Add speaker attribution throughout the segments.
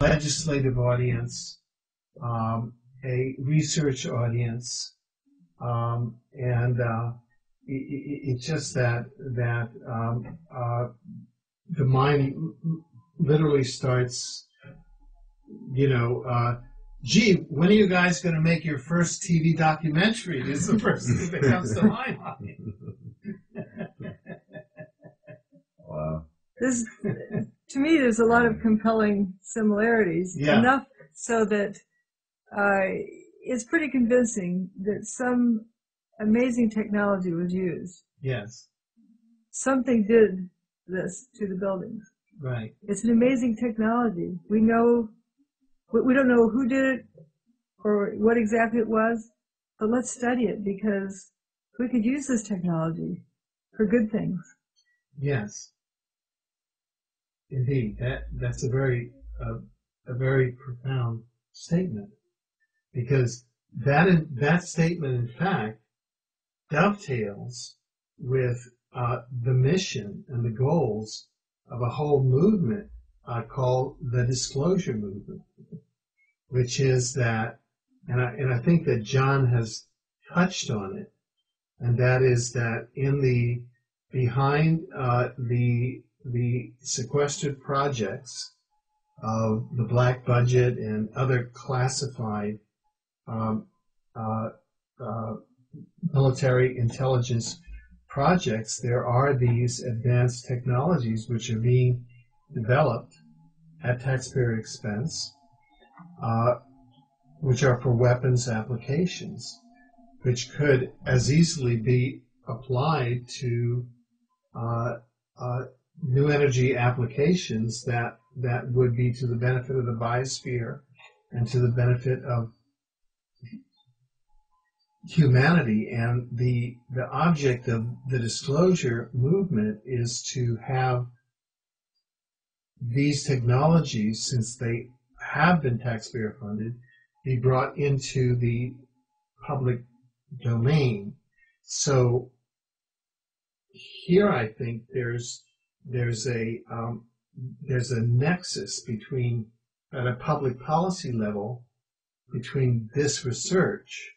Speaker 1: legislative audience, a research audience, and it's just that the mind literally starts, gee, when are you guys going to make your first TV documentary? Is the first thing that comes to my mind.
Speaker 2: Wow.
Speaker 3: To me, there's a lot of compelling similarities.
Speaker 1: Yeah.
Speaker 3: Enough so that it's pretty convincing that some amazing technology was used.
Speaker 1: Yes.
Speaker 3: Something did this to the buildings.
Speaker 1: Right.
Speaker 3: It's an amazing technology. We don't know who did it or what exactly it was, but let's study it because we could use this technology for good things.
Speaker 1: Yes. Indeed, that's a very profound statement, because that statement, in fact, dovetails with the mission and the goals of a whole movement called the disclosure movement, which is that, and I think that John has touched on it, and that is that behind the sequestered projects of the black budget and other classified military intelligence projects, there are these advanced technologies which are being developed at taxpayer expense, which are for weapons applications, which could as easily be applied to new energy applications that would be to the benefit of the biosphere and to the benefit of humanity. And the object of the disclosure movement is to have these technologies, since they have been taxpayer funded, be brought into the public domain. So here I think there's a nexus between, at a public policy level, between this research.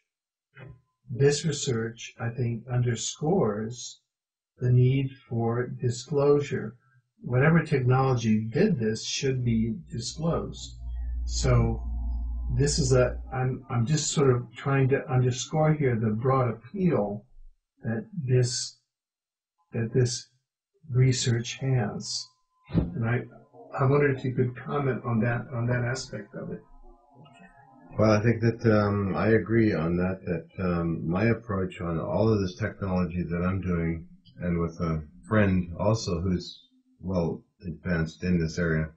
Speaker 1: This research, I think, underscores the need for disclosure. Whatever technology did this should be disclosed. So this is I'm just sort of trying to underscore here the broad appeal that this research has. And I wondered if you could comment on that aspect of it.
Speaker 2: Well, I think that I agree on that my approach on all of this technology that I'm doing, and with a friend also who's well advanced in this area,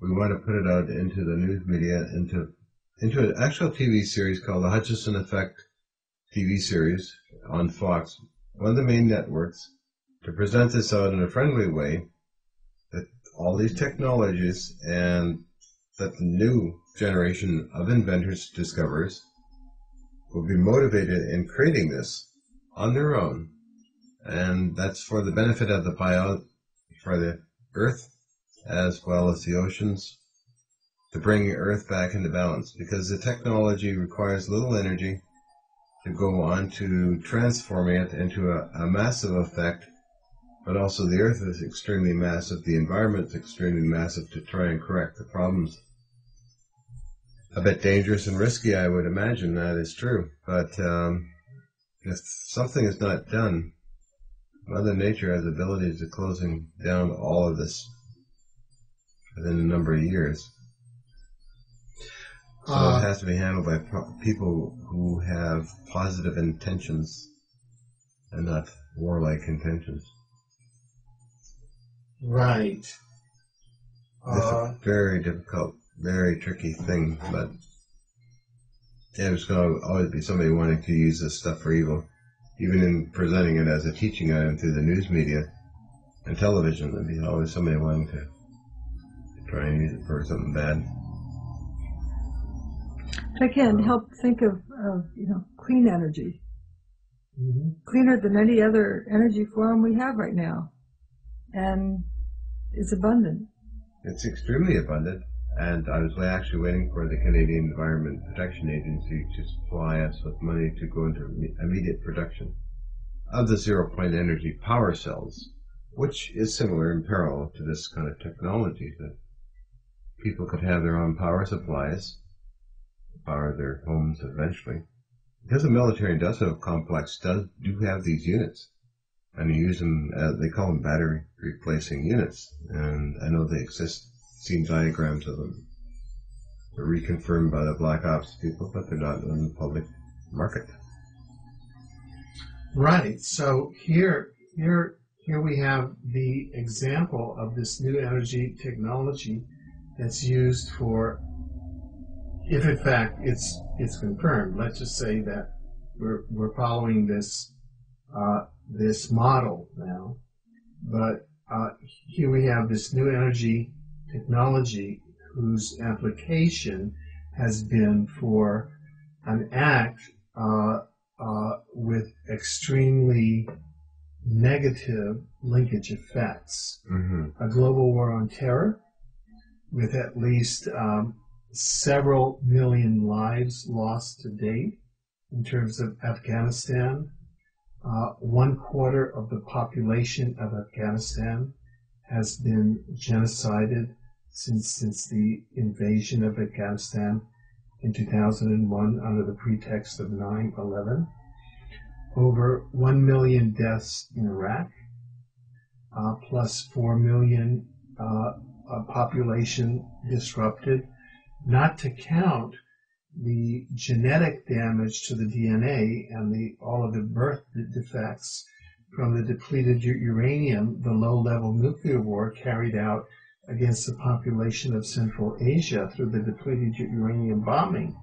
Speaker 2: we want to put it out into the news media, into an actual TV series called the Hutchison Effect TV series on Fox, one of the main networks, to present this out in a friendly way, that all these technologies and that the new generation of inventors, discoverers, will be motivated in creating this on their own. And that's for the benefit of for the Earth, as well as the oceans, to bring Earth back into balance, because the technology requires little energy to go on to transforming it into a massive effect, but also the Earth is extremely massive, the environment is extremely massive to try and correct the problems. A bit dangerous and risky, I would imagine, that is true, but if something is not done, Mother Nature has abilities of closing down all of this within a number of years. So it has to be handled by people who have positive intentions and not warlike intentions.
Speaker 1: Right.
Speaker 2: It's a very difficult, very tricky thing, but there's going to always be somebody wanting to use this stuff for evil, even in presenting it as a teaching item through the news media and television. There'll be always somebody wanting to try and use it for something bad.
Speaker 3: I can't help think of clean energy, cleaner than any other energy form we have right now, and it's abundant.
Speaker 2: It's extremely abundant, And I was actually waiting for the Canadian Environment Protection Agency to supply us with money to go into immediate production of the zero-point energy power cells, which is similar in parallel to this kind of technology, that people could have their own power supplies, power their homes eventually. Because the military-industrial complex do have these units, and you use them, they call them battery replacing units, and I know they exist, seen diagrams of them. They're reconfirmed by the Black Ops people, but they're not in the public market.
Speaker 1: Right. So here we have the example of this new energy technology that's used for, if in fact it's confirmed. Let's just say that we're following this this model now, but here we have this new energy technology whose application has been for an act with extremely negative linkage effects.
Speaker 2: Mm-hmm.
Speaker 1: A global war on terror with at least several million lives lost to date in terms of Afghanistan. 1/4 of the population of Afghanistan has been genocided since the invasion of Afghanistan in 2001 under the pretext of 9/11. Over 1 million deaths in Iraq, plus 4 million population disrupted, not to count the genetic damage to the DNA and all of the birth defects from the depleted uranium, the low-level nuclear war carried out against the population of Central Asia through the depleted uranium bombing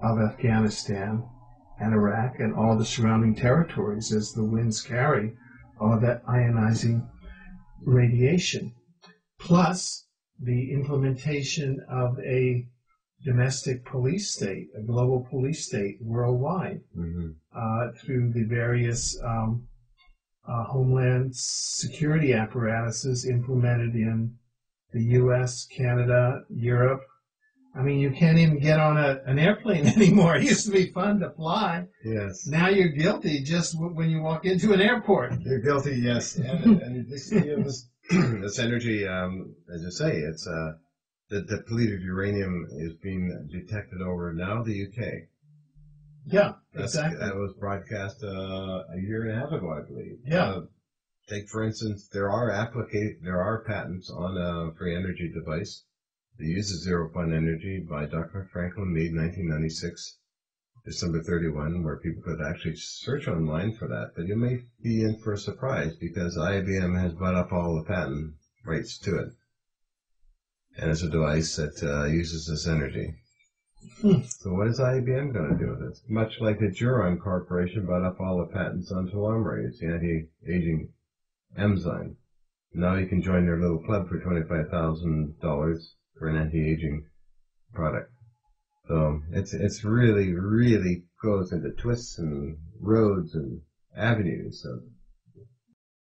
Speaker 1: of Afghanistan and Iraq and all the surrounding territories as the winds carry all of that ionizing radiation. Plus the implementation of a domestic police state, a global police state worldwide,
Speaker 2: Mm-hmm.
Speaker 1: Through the various homeland security apparatuses implemented in the U.S., Canada, Europe. I mean, you can't even get on an airplane anymore. It used to be fun to fly.
Speaker 2: Yes.
Speaker 1: Now you're guilty just when you walk into an airport.
Speaker 2: You're guilty, yes. And this, this energy, as you say, it's the depleted uranium is being detected over now the UK.
Speaker 1: Yeah, exactly.
Speaker 2: That was broadcast a year and a half ago, I believe.
Speaker 1: Yeah.
Speaker 2: Take, for instance, there are patents on a free energy device that uses zero-point energy by Dr. Franklin Mead, 1996, December 31, where people could actually search online for that. But you may be in for a surprise because IBM has bought up all the patent rights to it. And it's a device that uses this energy. So what is IBM going to do with it? Much like the Juron Corporation bought up all the patents on telomerase, the anti-aging enzyme. Now you can join their little club for $25,000 for an anti-aging product. So it's really, really goes into twists and roads and avenues of